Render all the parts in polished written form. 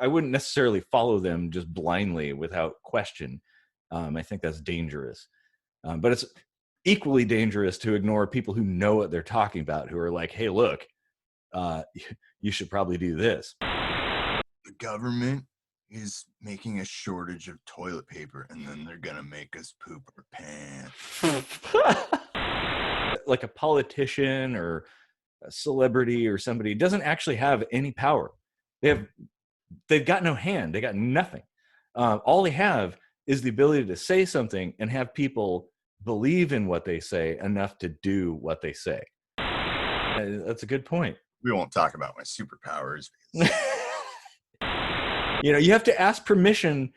I wouldn't necessarily follow them just blindly without question. I think that's dangerous. But it's equally dangerous to ignore people who know what they're talking about, who are like, hey, look, you should probably do this. The government is making a shortage of toilet paper, and then they're gonna make us poop our pants. Like a politician or a celebrity or somebody doesn't actually have any power. They've got no hand. They got nothing. All they have is the ability to say something and have people believe in what they say enough to do what they say. That's a good point. We won't talk about my superpowers. You have to ask permission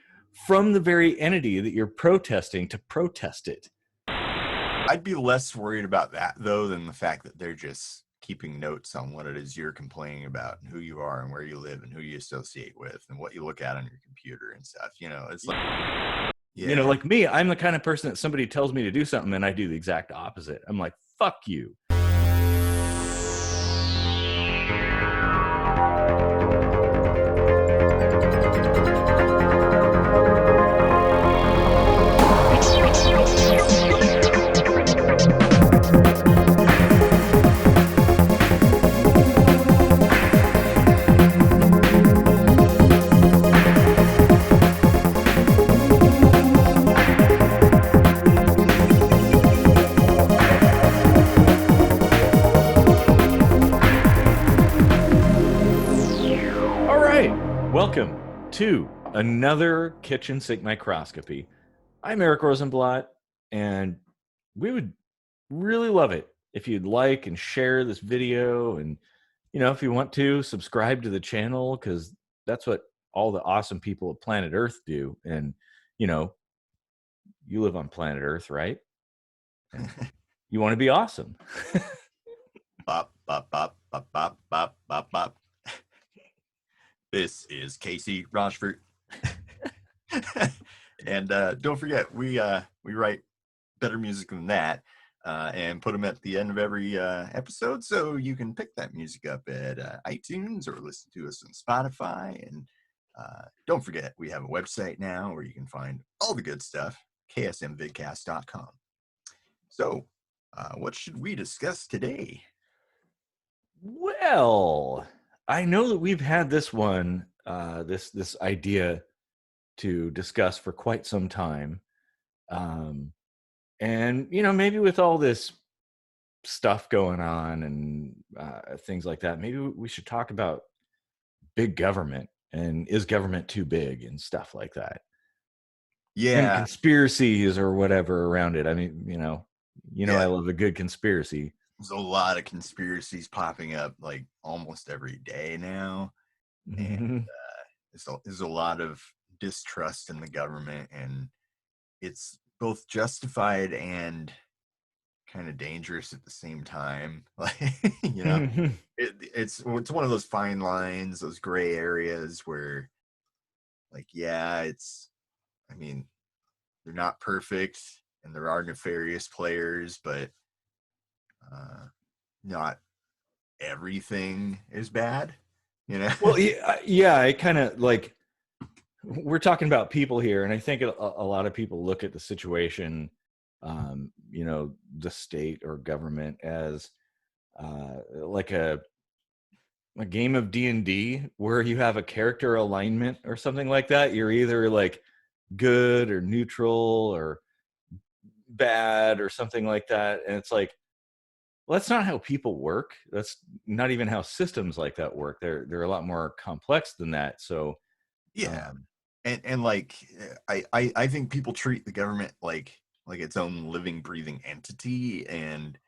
from the very entity that you're protesting to protest it. I'd be less worried about that, though, than the fact that they're just keeping notes on what it is you're complaining about and who you are and where you live and who you associate with and what you look at on your computer and stuff. It's like, yeah. Like me, I'm the kind of person that somebody tells me to do something and I do the exact opposite. I'm like, fuck you. Welcome to another kitchen sink microscopy. I'm Eric Rosenblatt, and we would really love it if you'd like and share this video, and if you want to subscribe to the channel, because that's what all the awesome people of planet Earth do. And you live on planet Earth, right? And you want to be awesome. Bop, bop, bop, bop, bop, bop, bop, bop. This is Casey Rochford. And don't forget, we write better music than that and put them at the end of every episode, so you can pick that music up at iTunes or listen to us on Spotify. And don't forget, we have a website now where you can find all the good stuff, ksmvidcast.com. So what should we discuss today? Well, I know that we've had this one, this idea to discuss for quite some time. And, maybe with all this stuff going on and things like that, maybe we should talk about big government and is government too big and stuff like that. Yeah. And conspiracies or whatever around it. I mean, I love a good conspiracy. There's a lot of conspiracies popping up like almost every day now. And there's a lot of distrust in the government, and it's both justified and kind of dangerous at the same time. Like, it's one of those fine lines, those gray areas where, like, they're not perfect and there are nefarious players, but not everything is bad, Well, yeah, I kind of like, we're talking about people here, and I think a lot of people look at the situation, the state or government as like a game of D&D where you have a character alignment or something like that. You're either like good or neutral or bad or something like that, and it's like, well, that's not how people work. That's not even how systems like that work. They're a lot more complex than that. So yeah. And like, I think people treat the government like its own living, breathing entity, and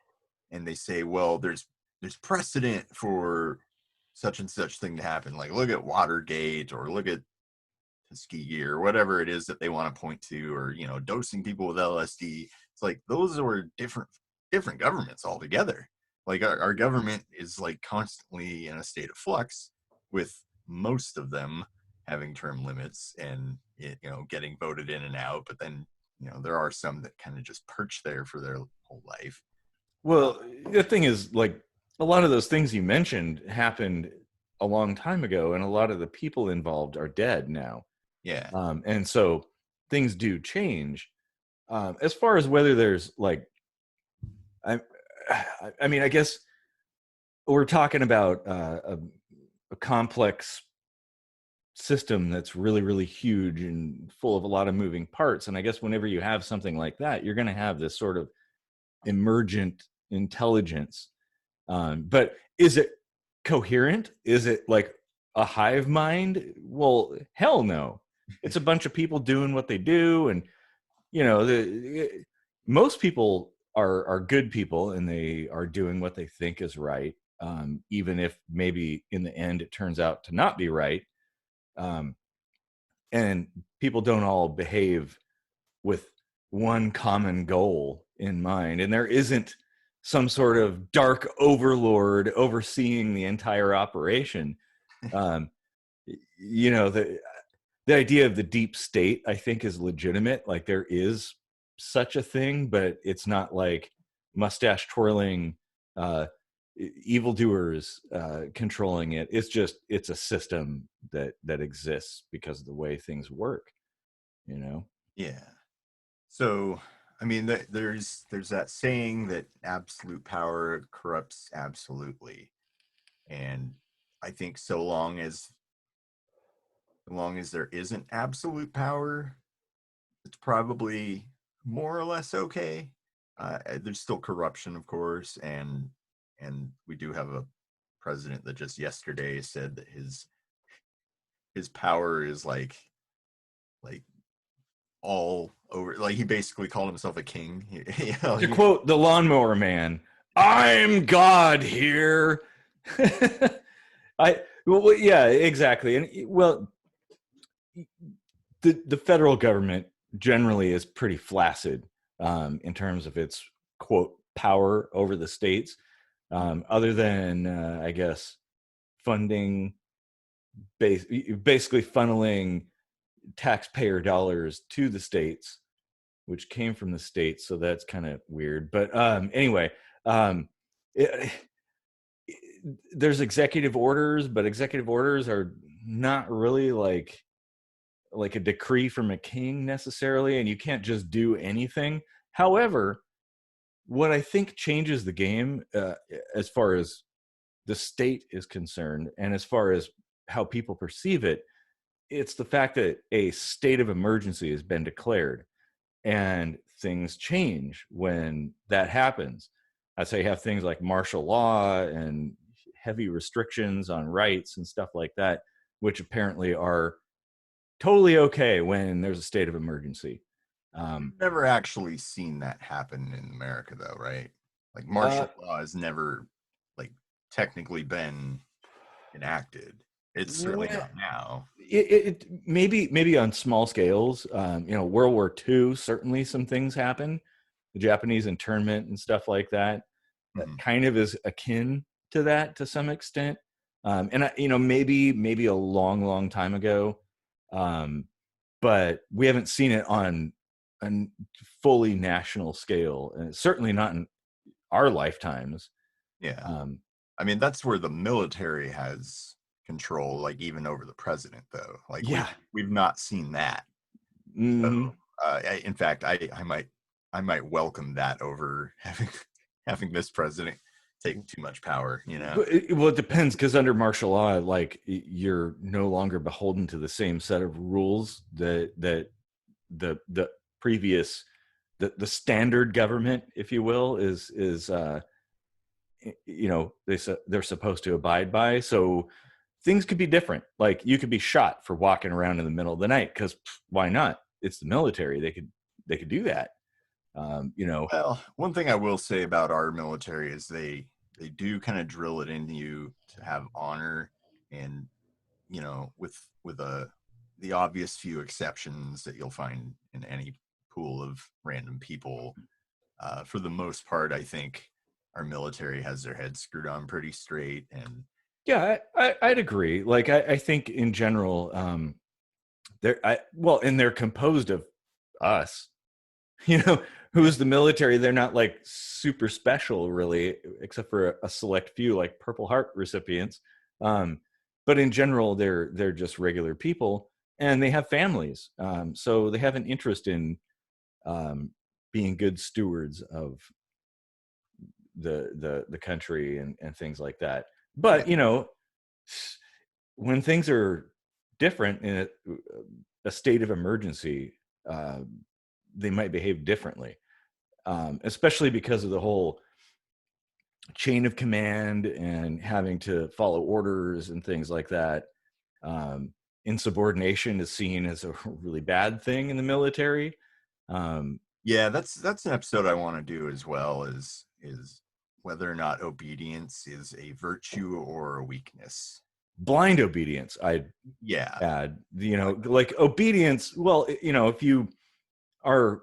they say, well, there's precedent for such and such thing to happen. Like, look at Watergate, or look at Tuskegee, or whatever it is that they want to point to, or dosing people with LSD. It's like, those are different governments altogether. Like, our government is like constantly in a state of flux, with most of them having term limits and getting voted in and out. But then there are some that kind of just perch there for their whole life. Well, the thing is, like, a lot of those things you mentioned happened a long time ago, and a lot of the people involved are dead now. Yeah. And so things do change. As far as whether there's like, I, I mean, I guess we're talking about a complex system that's really, really huge and full of a lot of moving parts. And I guess whenever you have something like that, you're going to have this sort of emergent intelligence. But is it coherent? Is it like a hive mind? Well, hell no. It's a bunch of people doing what they do, and most people are good people, and they are doing what they think is right, even if maybe in the end it turns out to not be right. Um, and people don't all behave with one common goal in mind, and there isn't some sort of dark overlord overseeing the entire operation. um, the idea of the deep state, I think, is legitimate. Like, there is such a thing, but it's not like mustache twirling evildoers controlling it. It's a system that exists because of the way things work, you know. Yeah. So, I mean, there's that saying that absolute power corrupts absolutely, and I think so long as there isn't absolute power, it's probably more or less okay. There's still corruption, of course, and we do have a president that just yesterday said that his power is like all over. Like, he basically called himself a king. To quote the Lawnmower Man, "I'm God here." Yeah, exactly. And well, the federal government generally is pretty flaccid in terms of its quote power over the states, other than I guess funding, basically funneling taxpayer dollars to the states, which came from the states. So that's kind of weird. But anyway, um, it, there's executive orders, but executive orders are not really like a decree from a king necessarily, and you can't just do anything. However, what I think changes the game, as far as the state is concerned, and as far as how people perceive it, it's the fact that a state of emergency has been declared, and things change when that happens. I'd say you have things like martial law and heavy restrictions on rights and stuff like that, which apparently are totally okay when there's a state of emergency. We've never actually seen that happen in America, though, right? Like, martial law has never, like, technically been enacted. It's certainly Well, not now. it maybe on small scales. World War II, certainly some things happen. The Japanese internment and stuff like that. That Mhm. kind of is akin to that to some extent. Maybe a long, long time ago, but we haven't seen it on a fully national scale, and certainly not in our lifetimes. Yeah. Um, I mean, that's where the military has control, like, even over the president, though. Like, we've yeah. we've not seen that. So, Hmm. in fact, I might welcome that over having this president take too much power. Well, it depends, because under martial law, like, you're no longer beholden to the same set of rules that the previous the standard government, if you will, is they're supposed to abide by. So things could be different. Like, you could be shot for walking around in the middle of the night, because why not? It's the military. They could do that. Well, one thing I will say about our military is they do kind of drill it into you to have honor, and with the obvious few exceptions that you'll find in any pool of random people. For the most part, I think our military has their heads screwed on pretty straight, and Yeah, I'd agree. Like, I think in general, and they're composed of us. you know yeah, who's the military. They're not like super special really, except for a select few like Purple Heart recipients. um but in general, they're just regular people, and they have families. So they have an interest in being good stewards of the country and things like that. Yeah. But when things are different in a state of emergency, uh, they might behave differently, especially because of the whole chain of command and having to follow orders and things like that. Insubordination is seen as a really bad thing in the military. Yeah, that's an episode I want to do as well, is whether or not obedience is a virtue or a weakness. Blind obedience, I'd Yeah. add, like obedience. Well, if you are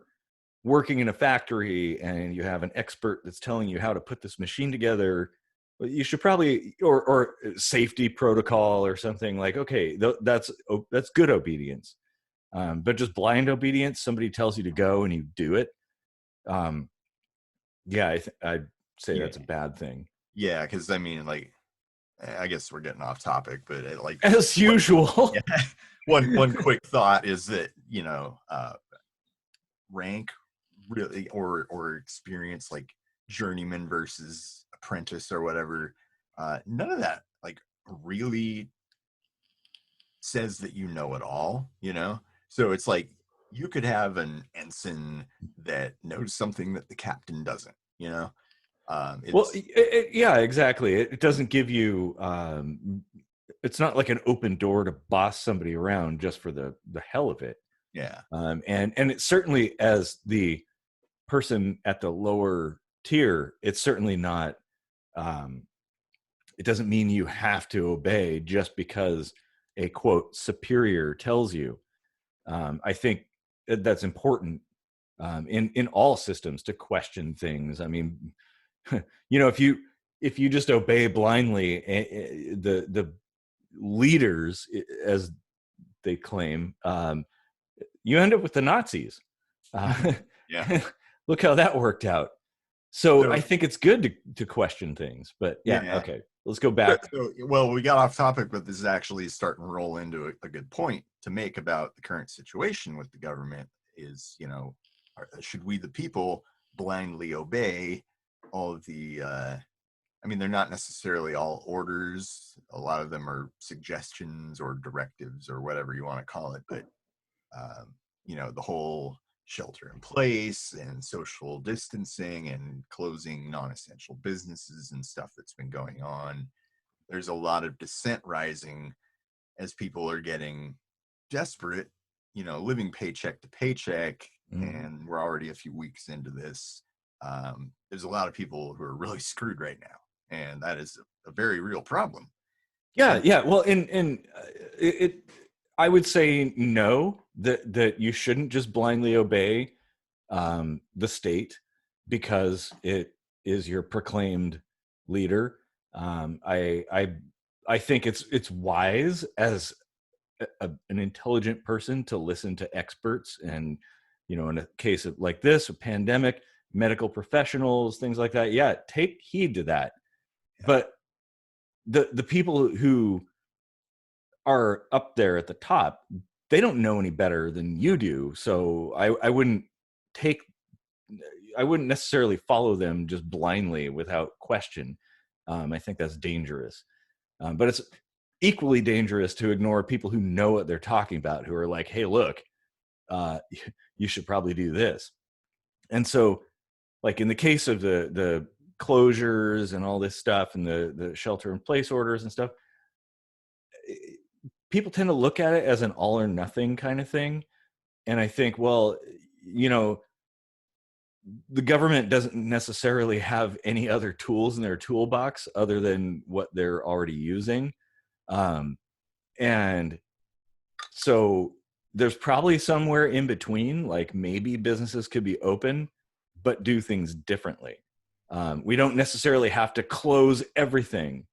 working in a factory and you have an expert that's telling you how to put this machine together, you should probably, or safety protocol or something, like, okay, that's good obedience. But just blind obedience, somebody tells you to go and you do it. Yeah, I'd say Yeah. that's a bad thing. Yeah, because I mean, like, I guess we're getting off topic, but As usual. Yeah, one quick thought is that rank really or experience, like journeyman versus apprentice or whatever, none of that like really says that you know it all, so it's like you could have an ensign that knows something that the captain doesn't. Well, It's yeah, exactly. It doesn't give you. It's not like an open door to boss somebody around just for the hell of it. yeah. And it's certainly, as the person at the lower tier, it's certainly not. It doesn't mean you have to obey just because a quote superior tells you. I think that's important in all systems, to question things. I mean, if you just obey blindly, the leaders, as they claim, you end up with the Nazis. Yeah. Look how that worked out. So I think it's good to question things. But yeah, okay, let's go back. Well, we got off topic, but this is actually starting to roll into a good point to make about the current situation with the government. Is should we, the people, blindly obey all of the I mean, they're not necessarily all orders. A lot of them are suggestions or directives or whatever you want to call it. But the whole shelter in place and social distancing and closing non-essential businesses and stuff that's been going on, there's a lot of dissent rising as people are getting desperate, living paycheck to paycheck. And we're already a few weeks into this. There's a lot of people who are really screwed right now, and that is a very real problem. Yeah. Well, I would say no, that you shouldn't just blindly obey the state because it is your proclaimed leader. I think it's wise, as an intelligent person, to listen to experts, and in a case of like this, a pandemic, medical professionals, things like that. Yeah, take heed to that. Yeah. But the people who are up there at the top, they don't know any better than you do. So I wouldn't necessarily follow them just blindly without question. I think that's dangerous. But it's equally dangerous to ignore people who know what they're talking about, who are like, hey, look, you should probably do this. And so, like in the case of the closures and all this stuff, and the shelter in place orders and stuff, people tend to look at it as an all or nothing kind of thing. And I think, well, the government doesn't necessarily have any other tools in their toolbox other than what they're already using. And so there's probably somewhere in between, like maybe businesses could be open, but do things differently. We don't necessarily have to close everything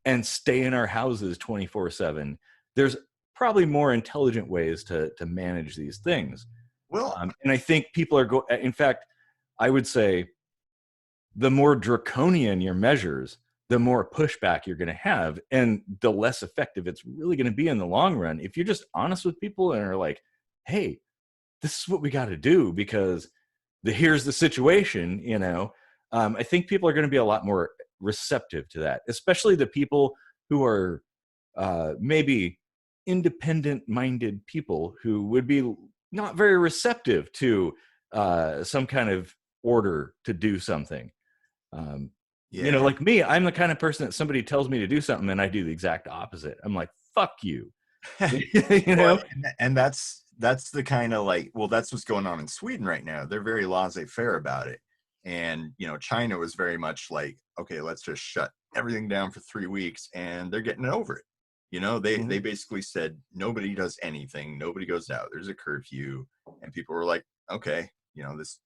and stay in our houses 24/7. There's probably more intelligent ways to manage these things. Well, and I think people are in fact, I would say the more draconian your measures, the more pushback you're going to have, and the less effective it's really going to be in the long run. If you're just honest with people and are like, hey, this is what we got to do because here's the situation, I think people are going to be a lot more receptive to that, especially the people who are maybe independent-minded people who would be not very receptive to some kind of order to do something. Yeah. Like me, I'm the kind of person that somebody tells me to do something and I do the exact opposite. I'm like, fuck you. Well, and that's the kind of like, well, that's what's going on in Sweden right now. They're very laissez-faire about it. And, China was very much like, okay, let's just shut everything down for 3 weeks, and they're getting over it. They basically said nobody does anything, nobody goes out, there's a curfew, and people were like, okay, this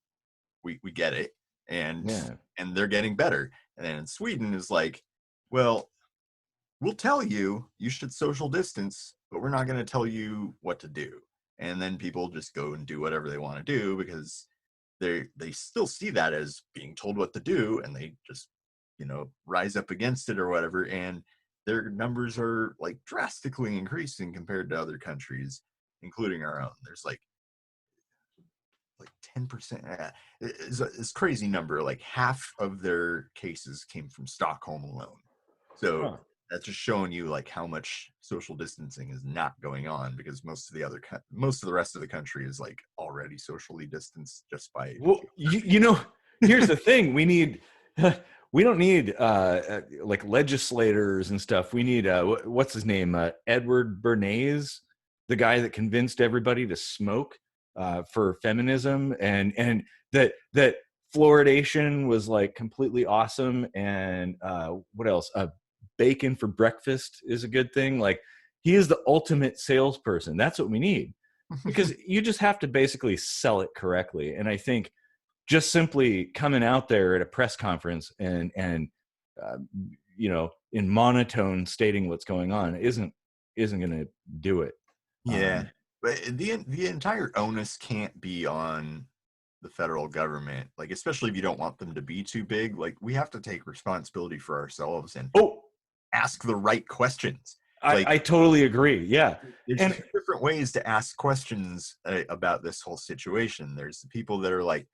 we get it, and Yeah. and they're getting better. And then in Sweden is like, well, we'll tell you you should social distance, but we're not going to tell you what to do. And then people just go and do whatever they want to do because they still see that as being told what to do, and they just rise up against it or whatever. And their numbers are like drastically increasing compared to other countries, including our own. There's like 10%. It's crazy number. Like half of their cases came from Stockholm alone. So Huh. that's just showing you like how much social distancing is not going on, because most of the rest of the country is like already socially distanced just by Well, here's the thing: we don't need like legislators and stuff. We need what's his name, Edward Bernays, the guy that convinced everybody to smoke for feminism, and that fluoridation was like completely awesome. And what else? Bacon for breakfast is a good thing. Like, he is the ultimate salesperson. That's what we need, because you just have to basically sell it correctly. And I think just simply coming out there at a press conference and uh, in monotone stating what's going on isn't going to do it. Yeah, but the entire onus can't be on the federal government, like especially if you don't want them to be too big. Like, we have to take responsibility for ourselves and Oh, ask the right questions. Like, I totally agree. Yeah. there's And two different ways to ask questions about this whole situation. There's the people that are like,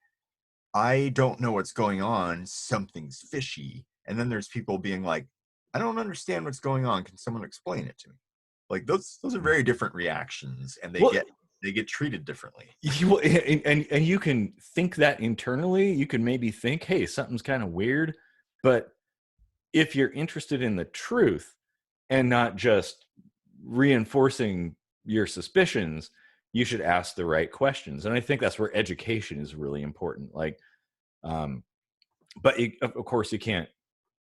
I don't know what's going on, something's fishy. And then there's people being like, I don't understand what's going on, can someone explain it to me? Like, those are very different reactions, and well, they get treated differently. and you can think that internally. You can maybe think, hey, something's kind of weird. But if you're interested in the truth and not just reinforcing your suspicions, you should ask the right questions. And I think that's where education is really important. Like, but of course, you can't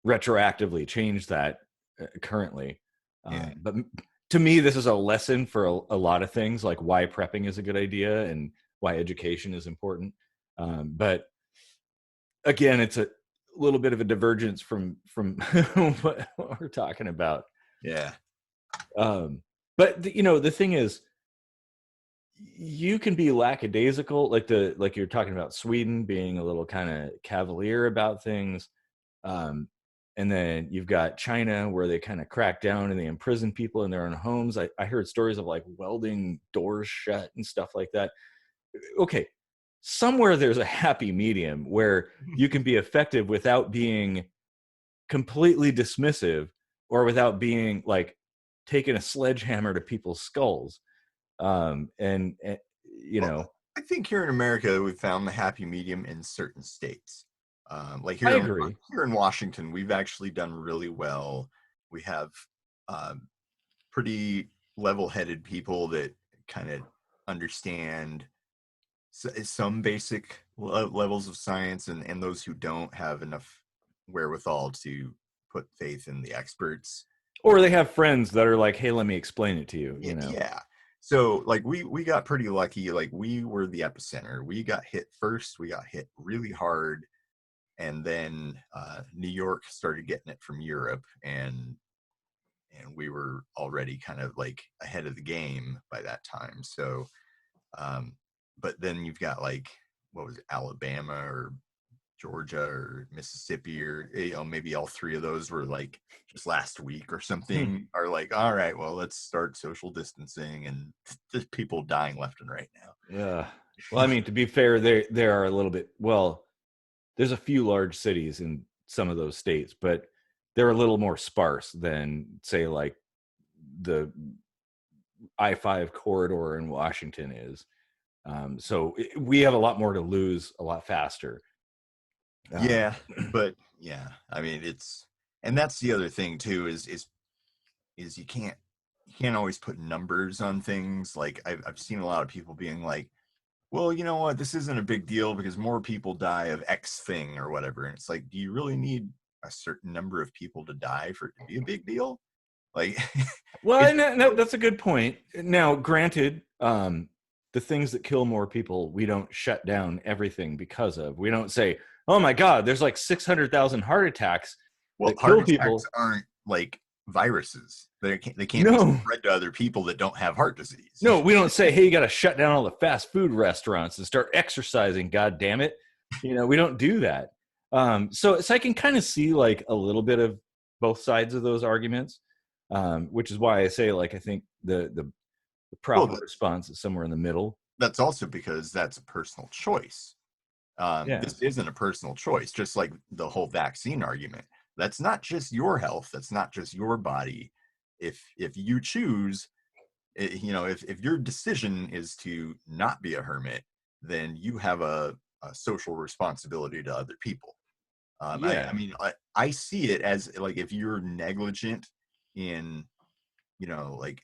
retroactively change that currently. Yeah. But to me, this is a lesson for a lot of things, like why prepping is a good idea and why education is important. But again, it's a little bit of a divergence from what we're talking about. Yeah. But the thing is, you can be lackadaisical, like you're talking about Sweden being a little kind of cavalier about things. And then you've got China, where they kind of crack down and they imprison people in their own homes. I heard stories of like welding doors shut and stuff like that. Okay, somewhere there's a happy medium where you can be effective without being completely dismissive, or without being like taking a sledgehammer to people's skulls. And Well, I think here in America, we've found the happy medium in certain states. Like I here, agree. here in Washington, we've actually done really well. We have pretty level-headed people that kind of understand some basic levels of science, and those who don't have enough wherewithal to put faith in the experts. Or they have friends that are like, hey, let me explain it to you. Yeah. So like we got pretty lucky. Like, we were the epicenter. We got hit first. We got hit really hard, and then New York started getting it from Europe, and we were already kind of like ahead of the game by that time. So, but then you've got like, what was it, Alabama or Georgia or Mississippi, or maybe all three of those were like just last week or something, are like, all right, well, let's start social distancing, and there's people dying left and right now. Well, I mean, to be fair, there are a little bit. Well, there's a few large cities in some of those states, but they're a little more sparse than, say, like the I-5 corridor in Washington is. So we have a lot more to lose a lot faster. Yeah, but yeah, I mean, and that's the other thing too, is you can't always put numbers on things. Like I've seen a lot of people being like, well, you know what, this isn't a big deal because more people die of X thing or whatever. And it's like, do you really need a certain number of people to die for it to be a big deal? Like, well, and that's a good point. Now, granted, the things that kill more people, we don't shut down everything because of. We don't say, oh my God, there's like 600,000 heart attacks that heart kill attacks people. aren't like viruses. They can't be spread to other people that don't have heart disease. No, we don't say, hey, you got to shut down all the fast food restaurants and start exercising, God damn it. We don't do that. So I can kind of see like a little bit of both sides of those arguments, which is why I say, like, I think the proper response is somewhere in the middle. That's also because that's a personal choice. This isn't a personal choice, just like the whole vaccine argument. That's not just your health. That's not just your body. If you choose, if your decision is to not be a hermit, then you have a social responsibility to other people. I mean, I see it as like, if you're negligent in, like,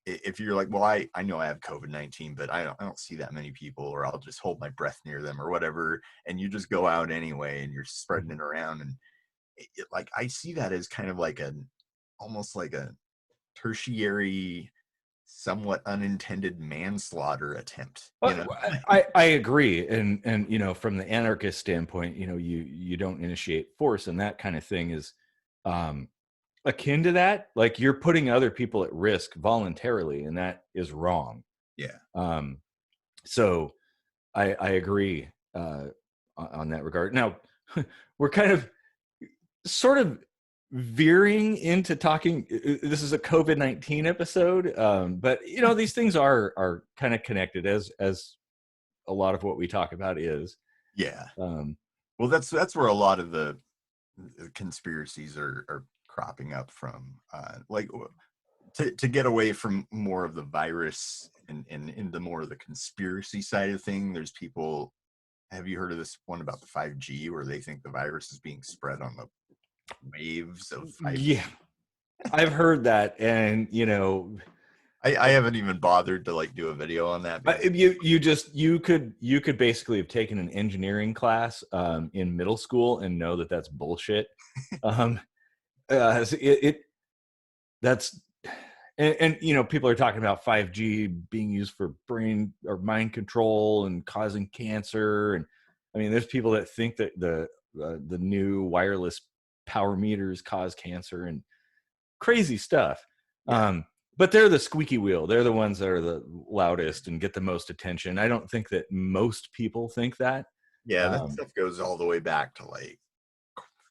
if you're like, well, I know I have COVID-19, but I don't see that many people, or I'll just hold my breath near them or whatever, and you just go out anyway and you're spreading it around, and like, I see that as kind of like almost like a tertiary, somewhat unintended manslaughter attempt. I agree, and from the anarchist standpoint, you don't initiate force, and that kind of thing is akin to that. Like, you're putting other people at risk voluntarily, and that is wrong. Yeah. So I agree on that regard. Now, we're kind of sort of veering into talking. This is a COVID-19 episode, but these things are kind of connected, as a lot of what we talk about is. Yeah. Well, that's where a lot of the conspiracies are cropping up from, like, to get away from more of the virus and into more of the conspiracy side of thing. There's people, have you heard of this one about the 5G, where they think the virus is being spread on the waves of 5G? Yeah, I've heard that, and I haven't even bothered to like do a video on that. You could basically have taken an engineering class in middle school and know that that's bullshit. That's and people are talking about 5G being used for brain or mind control and causing cancer, and I mean, there's people that think that the new wireless power meters cause cancer and crazy stuff. Yeah. But they're the squeaky wheel. They're the ones that are the loudest and get the most attention. I don't think that most people think that. Yeah, that stuff goes all the way back to like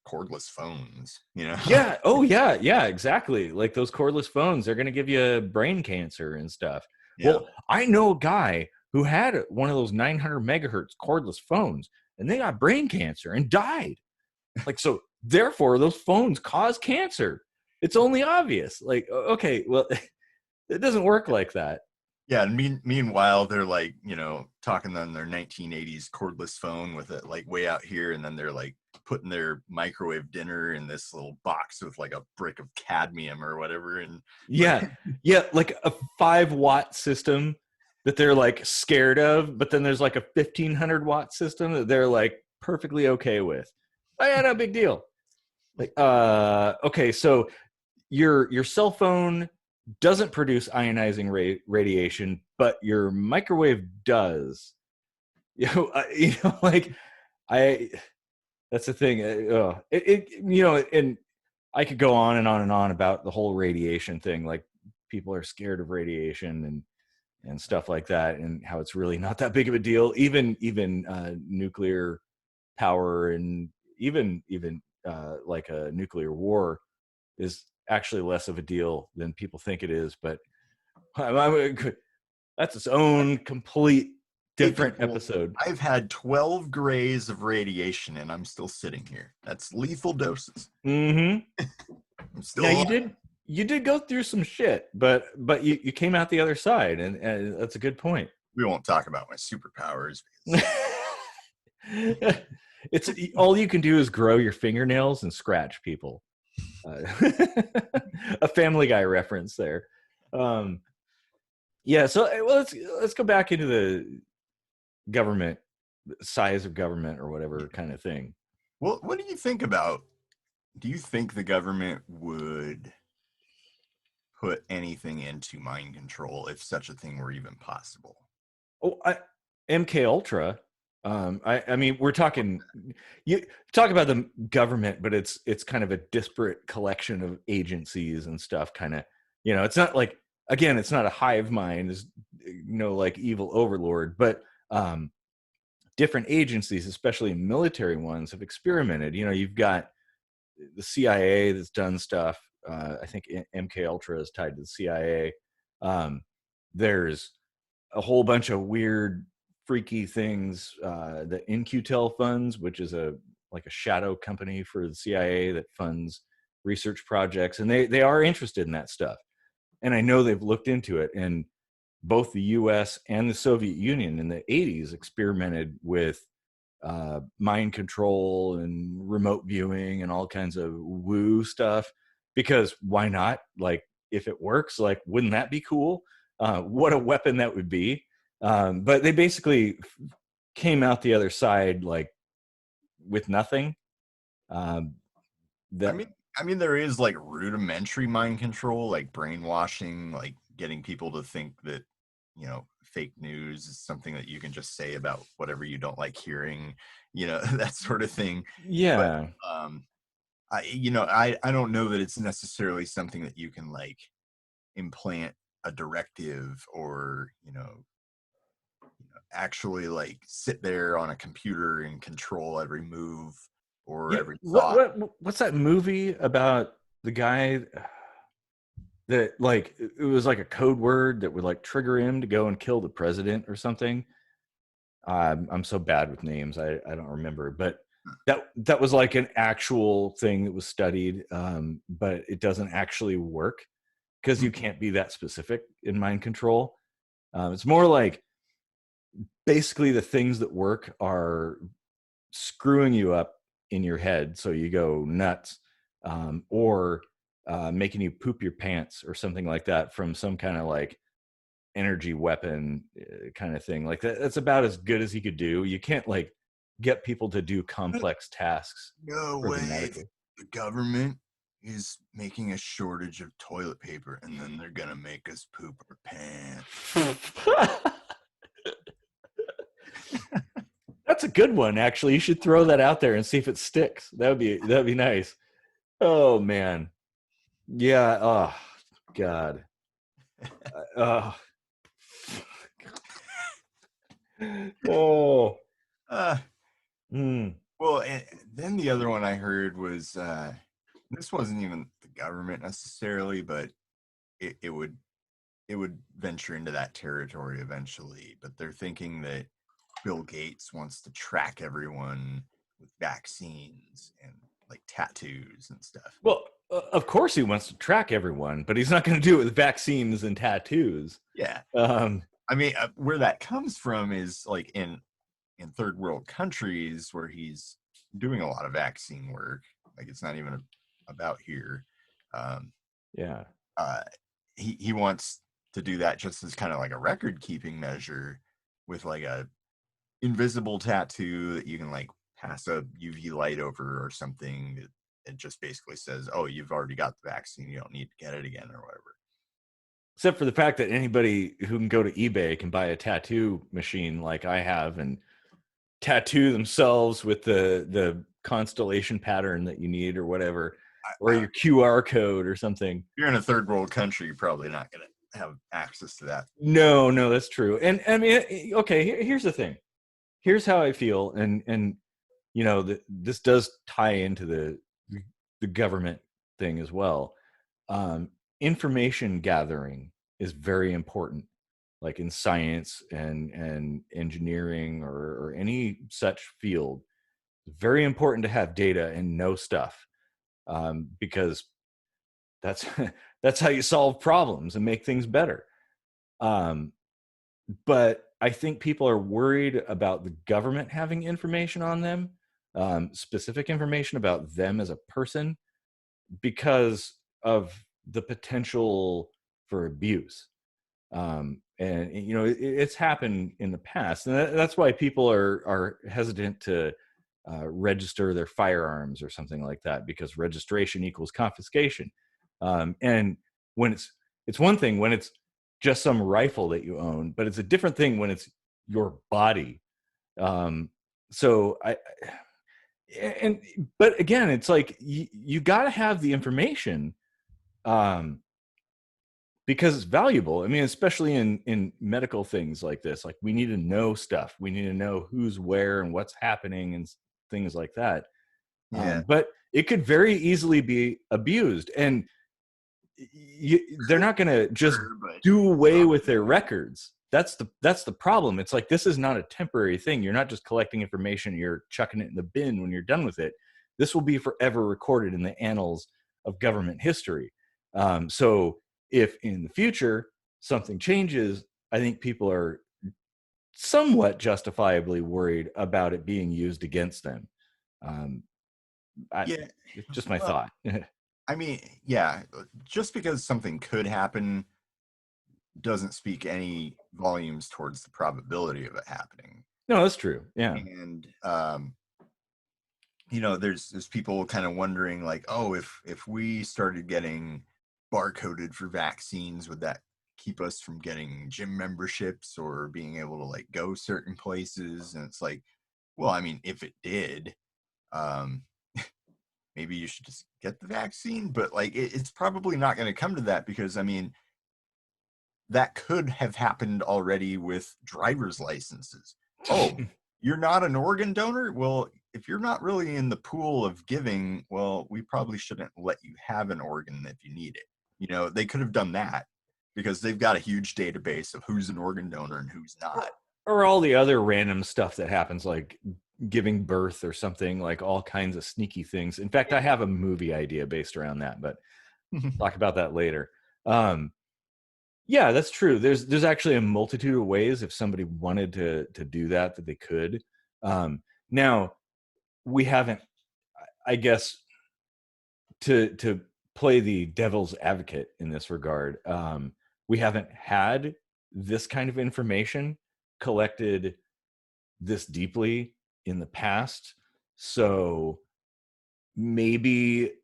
cordless phones, Yeah. Oh, yeah, exactly. Like those cordless phones, they're going to give you brain cancer and stuff. Yeah. Well, I know a guy who had one of those 900 megahertz cordless phones, and they got brain cancer and died. Like, so therefore, those phones cause cancer. It's only obvious. Like, okay, well, it doesn't work like that. Yeah, and meanwhile, they're like, talking on their 1980s cordless phone with it like way out here, and then they're like putting their microwave dinner in this little box with like a brick of cadmium or whatever. And yeah, like a 5-watt system that they're like scared of, but then there's like a 1,500-watt system that they're like perfectly okay with. Oh yeah, no big deal. Like, okay, so your cell phone doesn't produce ionizing radiation, but your microwave does. Like, that's the thing. And I could go on and on and on about the whole radiation thing. Like, people are scared of radiation and stuff like that, and how it's really not that big of a deal. Even nuclear power, and even like a nuclear war is actually less of a deal than people think it is. But that's its own complete Hey, different people, episode. I've had 12 grays of radiation and I'm still sitting here. That's lethal doses. Mm-hmm. I'm still Now alive. you did go through some shit, but you came out the other side, and that's a good point. We won't talk about my superpowers. It's all you can do is grow your fingernails and scratch people. A Family Guy reference there. Yeah, so well, let's go back into the government, size of government or whatever kind of thing. Well, what do you think about? Do you think the government would put anything into mind control if such a thing were even possible? Oh, MK Ultra. I mean, we're talking. You talk about the government, but it's kind of a disparate collection of agencies and stuff. Kind of, it's not like, again, it's not a hive mind, is like evil overlord, but different agencies, especially military ones, have experimented. You've got the CIA that's done stuff. I think MK Ultra is tied to the CIA. There's a whole bunch of weird, freaky things. The InQtel funds, which is like a shadow company for the CIA that funds research projects, and they are interested in that stuff. And I know they've looked into it. And both the U.S. and the Soviet Union in the 80s experimented with mind control and remote viewing and all kinds of woo stuff, because why not? Like, if it works, like, wouldn't that be cool? What a weapon that would be. But they basically came out the other side like with nothing. That I mean, there is like rudimentary mind control, like brainwashing, like getting people to think that, fake news is something that you can just say about whatever you don't like hearing, that sort of thing. But yeah I don't know that it's necessarily something that you can like implant a directive or, actually like sit there on a computer and control every move or yeah every what thought. what's that movie about the guy that, like, it was like a code word that would like trigger him to go and kill the president or something? I'm so bad with names, I don't remember, but that was like an actual thing that was studied, but it doesn't actually work because you can't be that specific in mind control. It's more like basically the things that work are screwing you up in your head so you go nuts, or making you poop your pants or something like that from some kind of like energy weapon kind of thing. Like that's about as good as he could do. You can't like get people to do complex tasks No way. programmatically. The government is making a shortage of toilet paper and then they're going to make us poop our pants. That's a good one, actually. You should throw that out there and see if it sticks. That'd be nice. Oh man. Yeah. Oh God. Oh. Oh. Uh, Mm. well, and then the other one I heard was this wasn't even the government necessarily, but it would venture into that territory eventually. But they're thinking that Bill Gates wants to track everyone with vaccines and like tattoos and stuff. Well, of course he wants to track everyone, but he's not going to do it with vaccines and tattoos. Yeah. Um, I mean, where that comes from is like in third world countries where he's doing a lot of vaccine work. Like it's not even about here. Um, yeah. uh, he wants to do that just as kind of like a record keeping measure with like a invisible tattoo that you can like pass a UV light over or something. It just basically says, "Oh, you've already got the vaccine. You don't need to get it again or whatever." Except for the fact that anybody who can go to eBay can buy a tattoo machine like I have and tattoo themselves with the constellation pattern that you need or whatever, or your QR code or something. If you're in a third world country, you're probably not going to have access to that. No, that's true. And I mean, okay, here's the thing. Here's how I feel, and this does tie into the government thing as well. um, Information gathering is very important, like in science and engineering or any such field. It's very important to have data and know stuff, because that's that's how you solve problems and make things better. um, but I think people are worried about the government having information on them, specific information about them as a person, because of the potential for abuse. And it's happened in the past, and that's why people are hesitant to register their firearms or something like that, because registration equals confiscation. And when it's one thing when it's just some rifle that you own, but it's a different thing when it's your body. So I and but again, it's like you got to have the information, um, because it's valuable. I mean, especially in medical things like this, like we need to know stuff. We need to know who's where and what's happening and things like that. Yeah. But it could very easily be abused, and they're not going to just Sure, but do away with their records. That's the problem. It's like, this is not a temporary thing. You're not just collecting information, you're chucking it in the bin when you're done with it. This will be forever recorded in the annals of government history. So if in the future something changes, I think people are somewhat justifiably worried about it being used against them. um, yeah. it's just my Well, thought. I mean, yeah, just because something could happen doesn't speak any volumes towards the probability of it happening. No, that's true. Yeah. And there's people kind of wondering, like, oh, if we started getting barcoded for vaccines, would that keep us from getting gym memberships or being able to like go certain places? And it's like, well, I mean, if it did, um, maybe you should just get the vaccine. But like, it's probably not going to come to that, because I mean, that could have happened already with driver's licenses. Oh, you're not an organ donor? Well, if you're not really in the pool of giving, well, we probably shouldn't let you have an organ if you need it. They could have done that because they've got a huge database of who's an organ donor and who's not. Or all the other random stuff that happens, like giving birth or something, like all kinds of sneaky things. In fact, I have a movie idea based around that, but talk about that later. um yeah, that's true. There's actually a multitude of ways, if somebody wanted to do that they could. Now we haven't, I guess, to play the devil's advocate in this regard, we haven't had this kind of information collected this deeply in the past. So maybe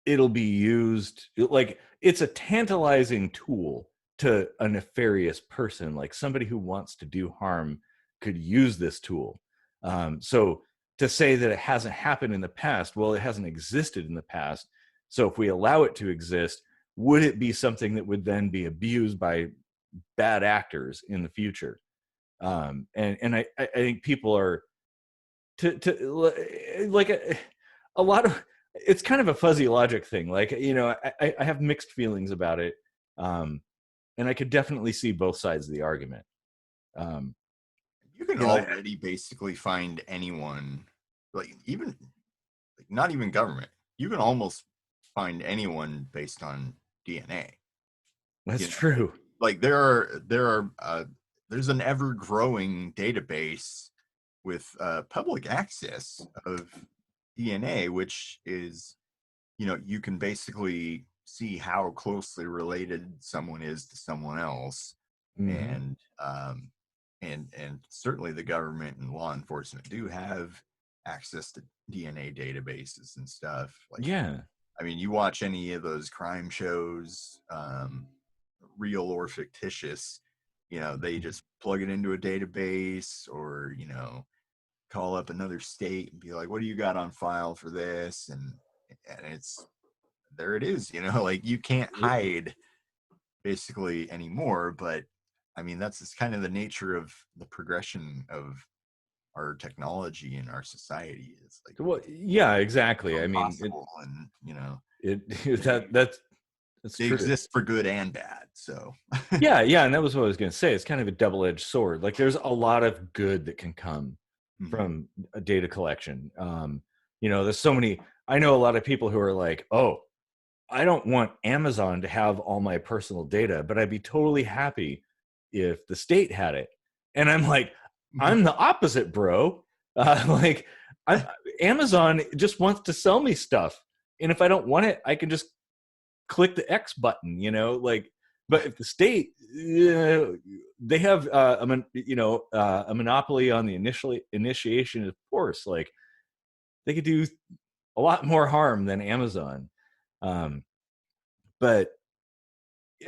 it'll be used, like, it's a tantalizing tool to a nefarious person. Like, somebody who wants to do harm could use this tool. So to say that it hasn't happened in the past, well, it hasn't existed in the past. So if we allow it to exist, would it be something that would then be abused by bad actors in the future? And I think people are to like a lot of, it's kind of a fuzzy logic thing. Like, I have mixed feelings about it. And I could definitely see both sides of the argument. um You can you know I, already basically find anyone, like even like not even government. You can almost find anyone based on DNA. that's You know, true. like there's an ever growing database with public access of DNA, which is, you can basically see how closely related someone is to someone else. Hmm. And um and and certainly the government and law enforcement do have access to DNA databases and stuff. Like, Yeah. I mean, you watch any of those crime shows, real or fictitious, they just plug it into a database, or, call up another state and be like, what do you got on file for this? And it's, there it is, like, you can't hide basically anymore. But I mean, that's just kind of the nature of the progression of our technology and our society is like Well, yeah, exactly. I mean, impossible, and that's they true. exist for good and bad. So Yeah, and that was what I was going to say. It's kind of a double-edged sword. Like, there's a lot of good that can come from a data collection. There's so many. I know a lot of people who are like, "Oh, I don't want Amazon to have all my personal data, but I'd be totally happy if the state had it." And I'm like, I'm the opposite, bro. Like, I'm, Amazon just wants to sell me stuff, and if I don't want it, I can just click the X button. Like. But if the state, they have a monopoly on the initiation of force, like, they could do a lot more harm than Amazon. But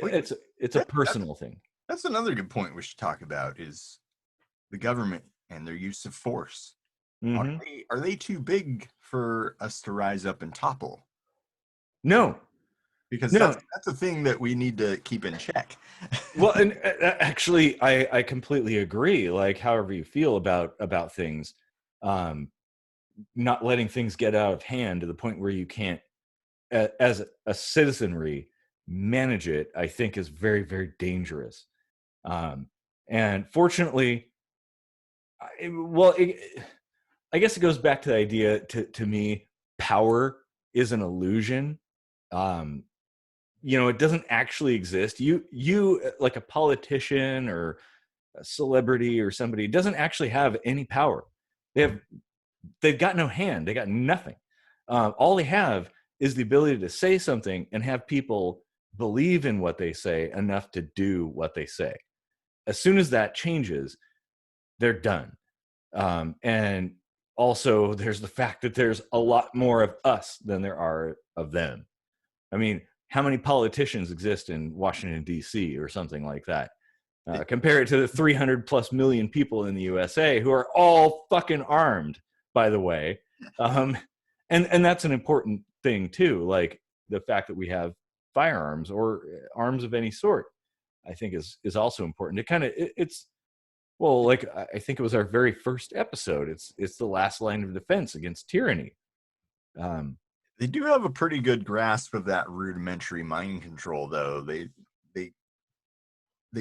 Well, it's a personal thing. that's another good point we should talk about is the government and their use of force. Mm-hmm. Are they too big for us to rise up and topple? No, Because no. that's a thing that we need to keep in check. Well, and actually, I completely agree. Like, however you feel about things, not letting things get out of hand to the point where you can't, as a citizenry, manage it, I think is very, very dangerous. And fortunately, I guess it goes back to the idea, to me, power is an illusion. It doesn't actually exist. You like a politician or a celebrity or somebody doesn't actually have any power. They've got no hand. They got nothing. All they have is the ability to say something and have people believe in what they say enough to do what they say. As soon as that changes, they're done. And also, there's the fact that there's a lot more of us than there are of them. I mean, how many politicians exist in Washington, D.C. or something like that? Compare it to the 300 plus million people in the USA who are all fucking armed, by the way. And that's an important thing too. Like, the fact that we have firearms or arms of any sort, I think is also important. It's well, like, I think it was our very first episode. It's the last line of defense against tyranny. They do have a pretty good grasp of that rudimentary mind control, though. They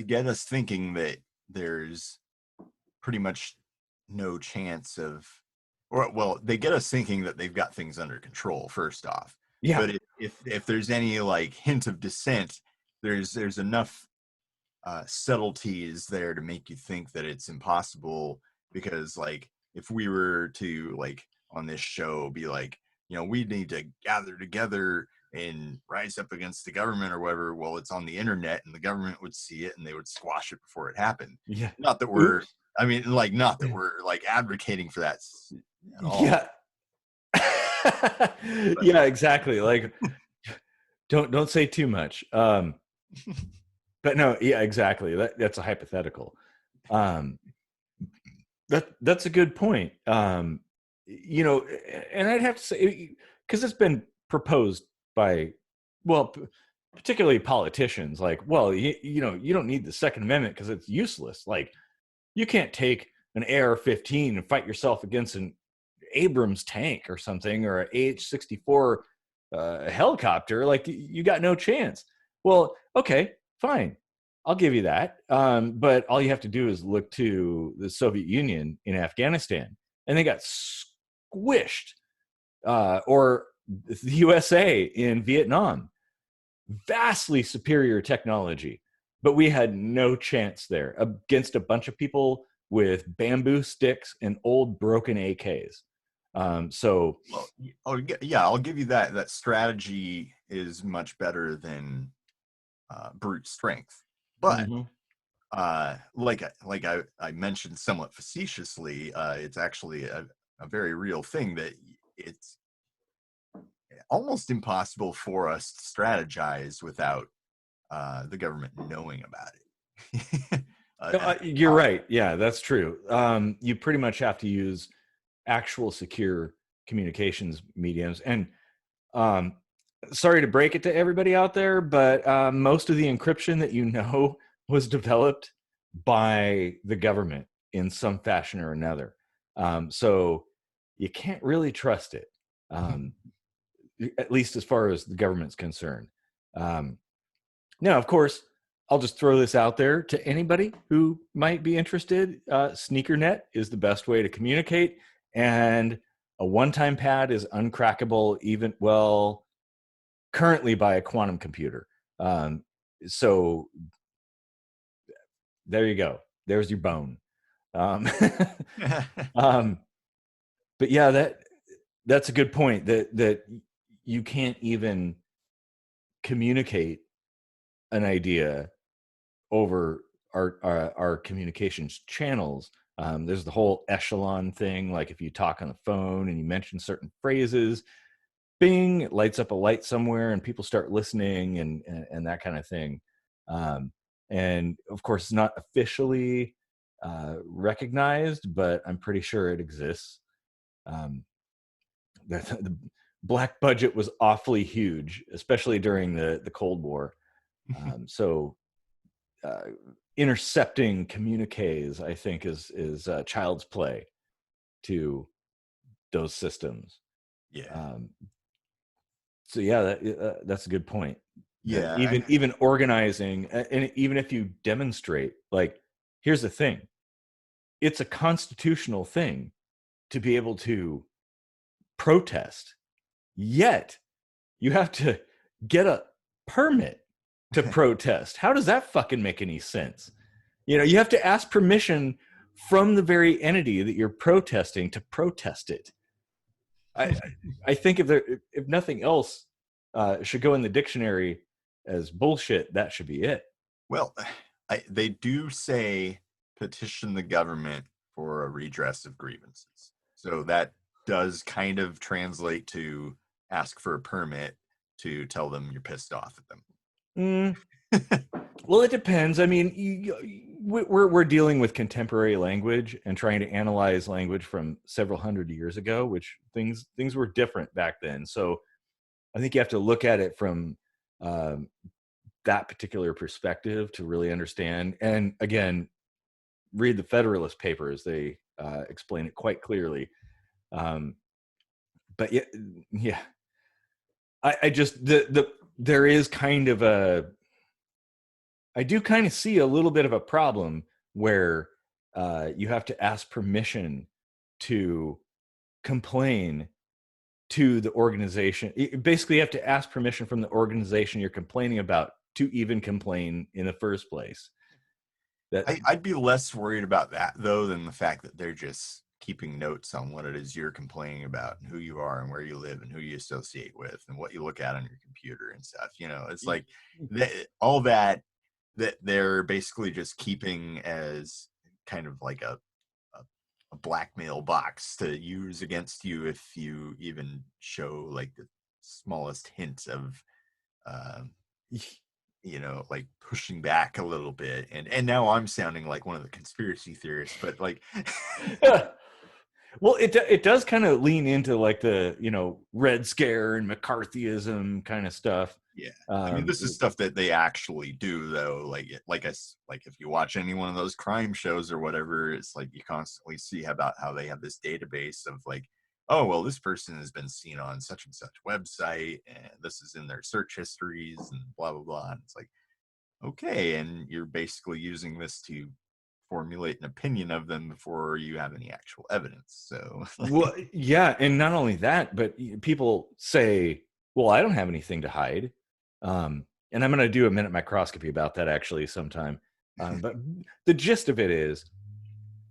get us thinking that there's pretty much no chance of, they get us thinking that they've got things under control, first off. Yeah. But if there's any like hint of dissent, there's enough subtleties there to make you think that it's impossible. Because, like, if we were to, like, on this show be like, we need to gather together and rise up against the government or whatever, well, it's on the internet and the government would see it and they would squash it before it happened. Yeah. Not that we're not that we're like advocating for that at all. Yeah. Yeah, exactly. Like, don't say too much. But no, yeah, exactly. That's a hypothetical. That's a good point. And I'd have to say, because it's been proposed by, well, particularly politicians, like, well, you don't need the Second Amendment because it's useless. Like, you can't take an AR-15 and fight yourself against an Abrams tank or something, or an AH-64 helicopter. Like, you got no chance. Well, okay, fine, I'll give you that. But all you have to do is look to the Soviet Union in Afghanistan, and they got squished, or the USA in Vietnam. Vastly superior technology, but we had no chance there against a bunch of people with bamboo sticks and old broken AKs. I'll give you that. That strategy is much better than brute strength. But like I mentioned somewhat facetiously, it's actually a very real thing that it's almost impossible for us to strategize without the government knowing about it. You're right. Yeah, that's true. You pretty much have to use actual secure communications mediums. And sorry to break it to everybody out there, but most of the encryption that was developed by the government in some fashion or another. So you can't really trust it, at least as far as the government's concerned. Now, of course, I'll just throw this out there to anybody who might be interested. SneakerNet is the best way to communicate, and a one-time pad is uncrackable, even, well, currently by a quantum computer. So there you go. There's your bone. Um, um, but yeah, that's a good point. That you can't even communicate an idea over our communications channels. There's the whole echelon thing. Like if you talk on the phone and you mention certain phrases, bing, it lights up a light somewhere and people start listening and that kind of thing. And of course, it's not officially recognized, but I'm pretty sure it exists. The black budget was awfully huge, especially during the Cold War. So intercepting communiques, I think, is child's play to those systems. Yeah. So yeah, that's a good point. That Yeah. even organizing, and even if you demonstrate, like, here's the thing: it's a constitutional thing to be able to protest. Yet you have to get a permit to protest. How does that fucking make any sense? You have to ask permission from the very entity that you're protesting to protest it. I think if nothing else should go in the dictionary as bullshit, that should be it. Well, they do say petition the government for a redress of grievances. So that does kind of translate to ask for a permit to tell them you're pissed off at them. Well, it depends. I mean, we're dealing with contemporary language and trying to analyze language from several hundred years ago, which things were different back then. So I think you have to look at it from that particular perspective to really understand. And again, read the Federalist Papers; they explain it quite clearly. But yeah, I just there is kind of I do kind of see a little bit of a problem where you have to ask permission to complain to the organization. Basically, you have to ask permission from the organization you're complaining about to even complain in the first place. I'd be less worried about that, though, than the fact that they're just keeping notes on what it is you're complaining about and who you are and where you live and who you associate with and what you look at on your computer and stuff. It's like all that they're basically just keeping as kind of like a blackmail box to use against you if you even show like the smallest hint of like pushing back a little bit. And now I'm sounding like one of the conspiracy theorists, but like well, it does kind of lean into like the Red Scare and McCarthyism kind of stuff. Yeah, I mean, this is stuff that they actually do, though. Like if you watch any one of those crime shows or whatever, it's like you constantly see about how they have this database of like, oh, well, this person has been seen on such and such website, and this is in their search histories, and blah blah blah. And it's like, okay, and you're basically using this to formulate an opinion of them before you have any actual evidence. So, well, yeah, and not only that, but people say, "Well, I don't have anything to hide." And I'm going to do a minute microscopy about that actually sometime. But the gist of it is,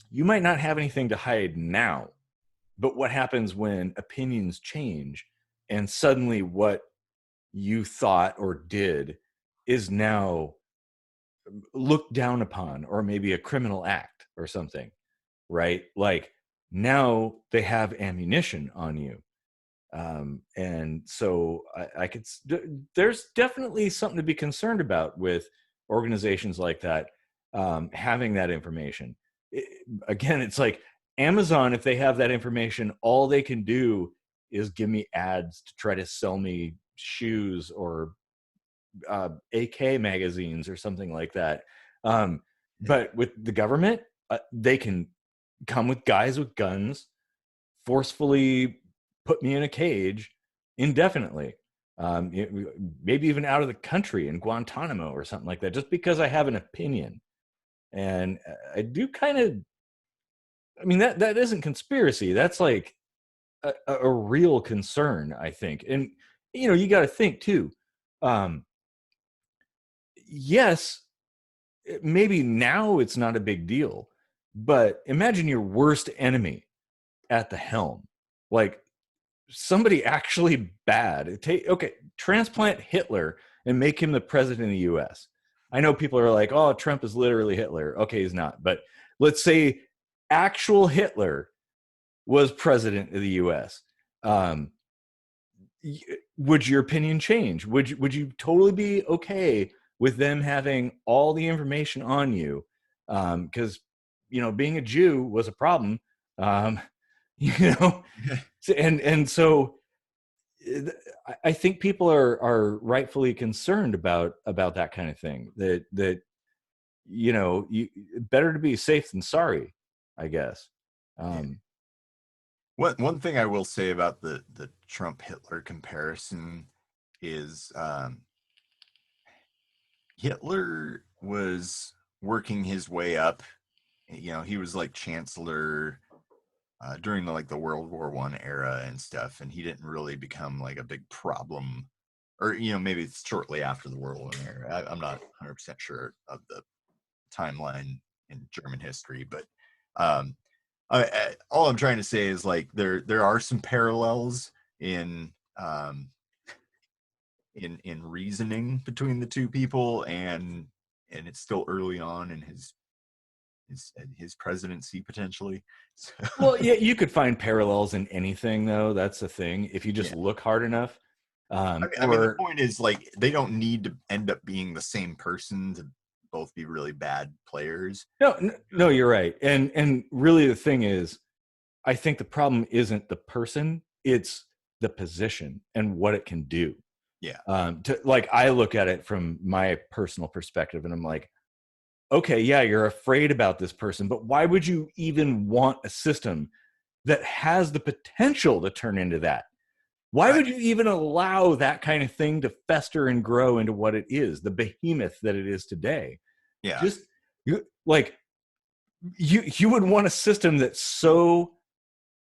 you might not have anything to hide now, but what happens when opinions change and suddenly what you thought or did is now looked down upon, or maybe a criminal act or something, right? Like now they have ammunition on you. And so I could, there's definitely something to be concerned about with organizations like that, having that information. Again, it's like Amazon, if they have that information, all they can do is give me ads to try to sell me shoes or AK magazines or something like that. But with the government, they can come with guys with guns, forcefully put me in a cage indefinitely, maybe even out of the country in Guantanamo or something like that, just because I have an opinion. And I do kind of, I mean, that isn't conspiracy. That's like a real concern, I think. And, you got to think too. Um, yes, maybe now it's not a big deal, but imagine your worst enemy at the helm. Like, somebody actually bad. Okay, transplant Hitler and make him the president of the US. I know people are like, oh, Trump is literally Hitler. Okay, he's not. But let's say actual Hitler was president of the US. Um, would your opinion change? Would you totally be okay with them having all the information on you? Because being a Jew was a problem. Um, you know, and so I think people are rightfully concerned about that kind of thing. That better to be safe than sorry, I guess. One thing I will say about the Trump Hitler comparison is Hitler was working his way up. He was like chancellor during the World War I era and stuff, and he didn't really become like a big problem, or maybe it's shortly after the World War I era. I'm not 100% sure of the timeline in German history, but um, all I'm trying to say is like there are some parallels in in reasoning between the two people, and it's still early on in his presidency potentially. So, Well, yeah, you could find parallels in anything, though. That's the thing. If you just yeah. look hard enough. I mean, the point is like they don't need to end up being the same person to both be really bad players. No, you're right. And really, the thing is, I think the problem isn't the person; it's the position and what it can do. Yeah. I look at it from my personal perspective, and I'm like, okay, yeah, you're afraid about this person, but why would you even want a system that has the potential to turn into that? Why would you even allow that kind of thing to fester and grow into what it is, the behemoth that it is today? Yeah. Just you would want a system that's so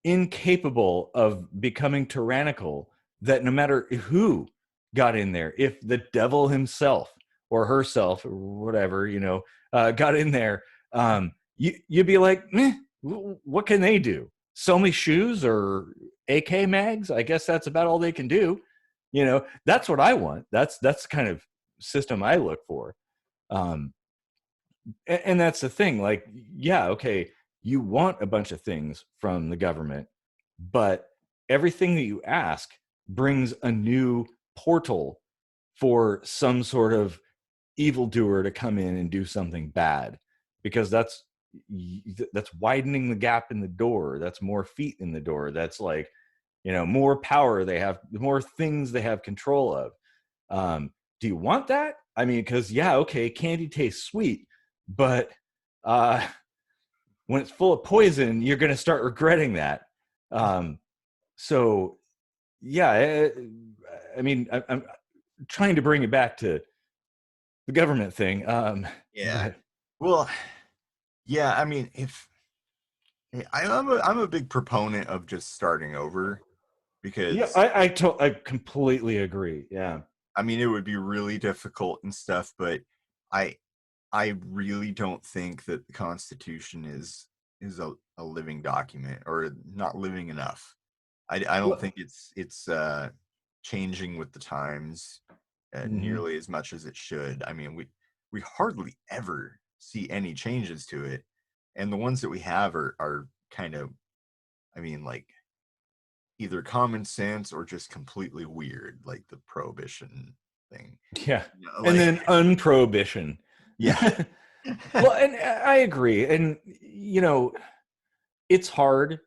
incapable of becoming tyrannical that no matter who got in there, if the devil himself or herself or whatever, got in there, you'd be like, what can they do? Sell me shoes or AK mags? I guess that's about all they can do. That's what I want. That's the kind of system I look for. And that's the thing. Like, yeah, okay, you want a bunch of things from the government, but everything that you ask brings a new portal for some sort of evildoer to come in and do something bad, because that's widening the gap in the door. That's more feet in the door. That's like, more power they have, the more things they have control of. Do you want that? I mean, because yeah, okay, candy tastes sweet, but when it's full of poison, you're going to start regretting that. So yeah, I mean, I'm trying to bring it back to the government thing. Yeah. But Well, yeah. I mean, if I'm a big proponent of just starting over, yeah, because I completely agree. Yeah. I mean it would be really difficult and stuff, but I I really don't think that the Constitution is a living document, or not living enough. I don't Well, think it's changing with the times mhm. nearly as much as it should. I mean, we hardly ever see any changes to it, and the ones that we have are kind of, I mean, like either common sense or just completely weird, like the prohibition thing. Yeah. And Like then unprohibition. yeah, Well, and I agree. And, it's hard.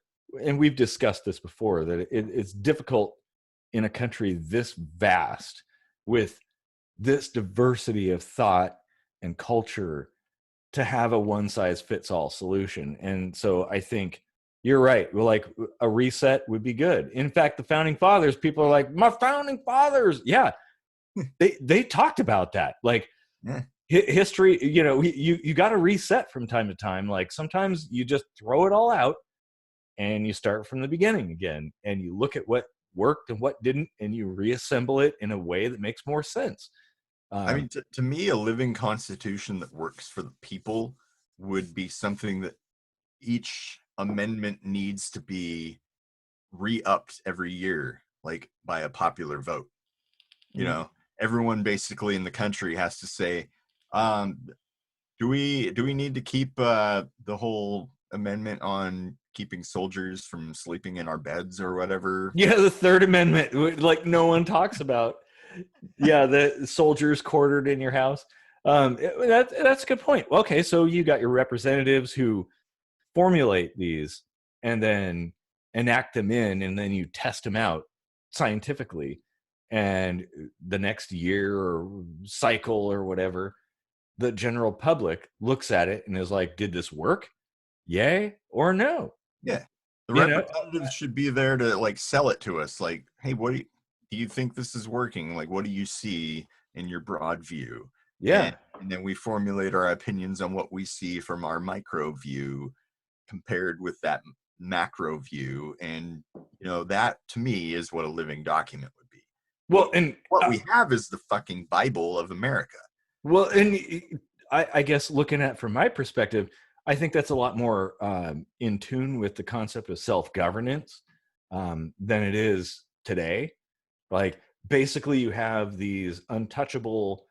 And we've discussed this before, that it's difficult in a country this vast with this diversity of thought and culture to have a one size fits all solution. And so I think you're right. Well, like a reset would be good. In fact, the founding fathers, people are like, my founding fathers. Yeah. They talked about that. Like Yeah. history, you got to reset from time to time. Like sometimes you just throw it all out and you start from the beginning again, and you look at what worked and what didn't, and you reassemble it in a way that makes more sense. I mean, to me, a living constitution that works for the people would be something that each amendment needs to be re-upped every year, like by a popular vote. You know, everyone basically in the country has to say, do we need to keep the whole amendment on keeping soldiers from sleeping in our beds or whatever? Yeah, the Third Amendment, like no one talks about. Yeah, the soldiers quartered in your house. That's a good point. Okay, so you got your representatives who formulate these and then enact them in, and then you test them out scientifically. And the next year or cycle or whatever, the general public looks at it and is like, did this work? Yay or no? Yeah. The You know, representatives should be there to like sell it to us. Like, hey, what do you think this is working? Like, what do you see in your broad view? yeah. And then we formulate our opinions on what we see from our micro view compared with that macro view. And, that to me is what a living document would be. Well, and What we have is the fucking Bible of America. well, and I guess looking at it from my perspective, I think that's a lot more in tune with the concept of self-governance than it is today. Like basically you have these untouchable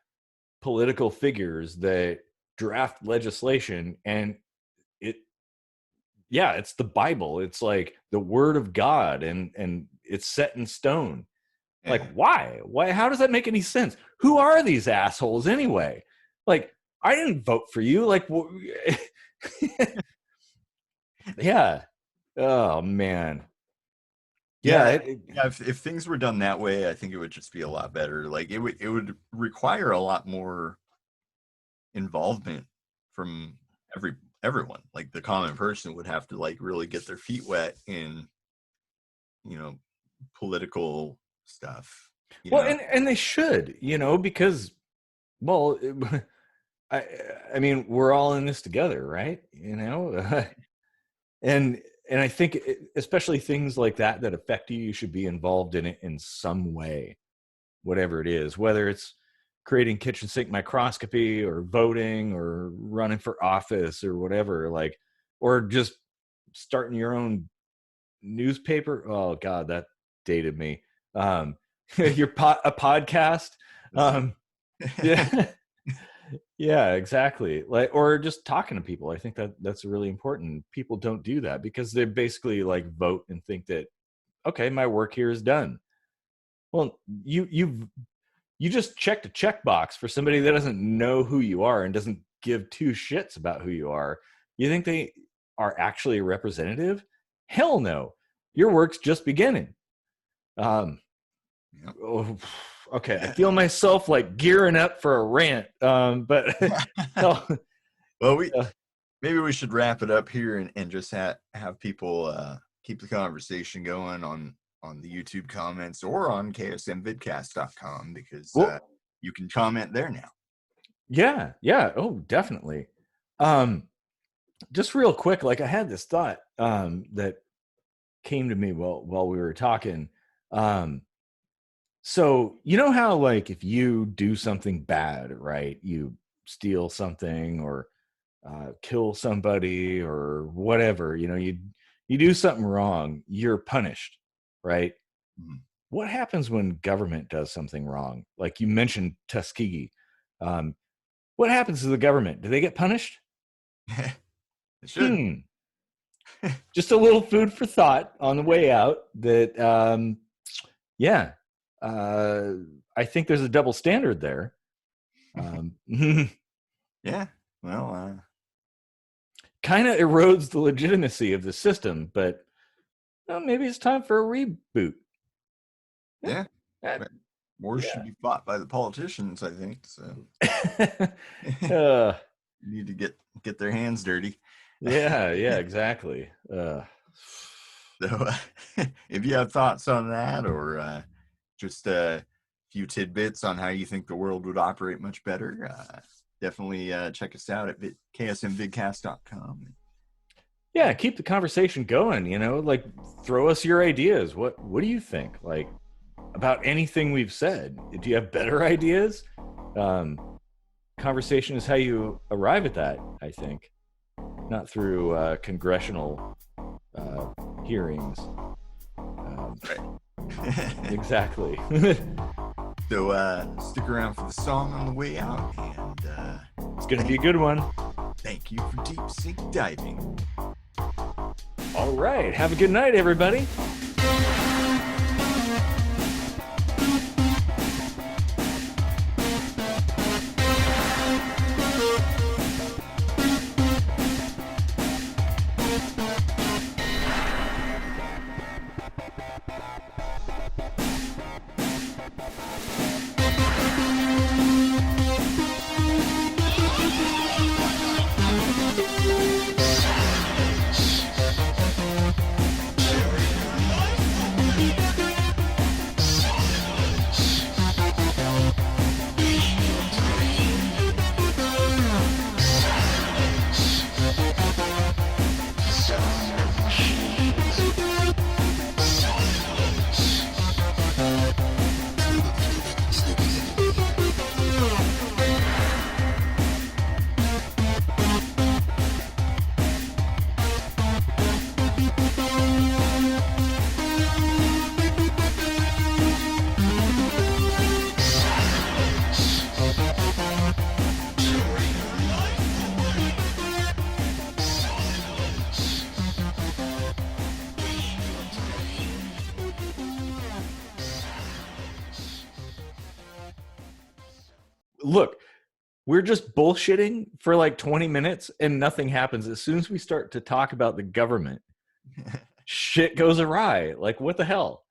political figures that draft legislation, and it's the Bible. It's like the word of God, and it's set in stone. Like, Yeah. why, how does that make any sense? Who are these assholes anyway? Like, I didn't vote for you. Like, yeah. Oh man. Yeah, Yeah. if things were done that way, I think it would just be a lot better. Like it would require a lot more involvement from everyone. Like the common person would have to like really get their feet wet in, you know, political stuff. Well, and they should, because, well, I I mean, we're all in this together, right? and and I think especially things like that affect you, you should be involved in it in some way, whatever it is, whether it's creating kitchen sink microscopy or voting or running for office or whatever, like, or just starting your own newspaper. Oh God, that dated me. A podcast. Um, yeah. Yeah, exactly. Like, or just talking to people. I think that's really important. People don't do that because they basically like vote and think that, okay, my work here is done. Well, you just checked a checkbox for somebody that doesn't know who you are and doesn't give two shits about who you are. You think they are actually a representative? Hell no. Your work's just beginning. Yep. Oh, okay, I feel myself like gearing up for a rant. But no, Well, maybe we should wrap it up here and just have people keep the conversation going on the YouTube comments or on ksmvidcast.com because you can comment there now. Yeah. Oh, definitely. Just real quick, like I had this thought that came to me while we were talking. So you know how like if you do something bad, right? You steal something or kill somebody or whatever, you do something wrong, you're punished, right? Mhm. What happens when government does something wrong? Like you mentioned Tuskegee. What happens to the government? Do they get punished? It should. Just a little food for thought on the way out that yeah, I think there's a double standard there. Yeah. Well, kind of erodes the legitimacy of the system, but well, maybe it's time for a reboot. yeah. Uh, Wars should be fought by the politicians, I think. So. uh, need to get their hands dirty. Yeah, exactly. So if you have thoughts on that, or just a few tidbits on how you think the world would operate much better, definitely check us out at ksmvidcast.com. Yeah, keep the conversation going, like throw us your ideas. What do you think? Like about anything we've said? Do you have better ideas? Conversation is how you arrive at that, I think. Not through congressional hearings. Right. Exactly. So stick around for the song on the way out, and it's going to be a good one. Thank you for deep sink diving. All right. Have a good night, everybody. Look, we're just bullshitting for like 20 minutes and nothing happens. As soon as we start to talk about the government, shit goes awry. Like, what the hell?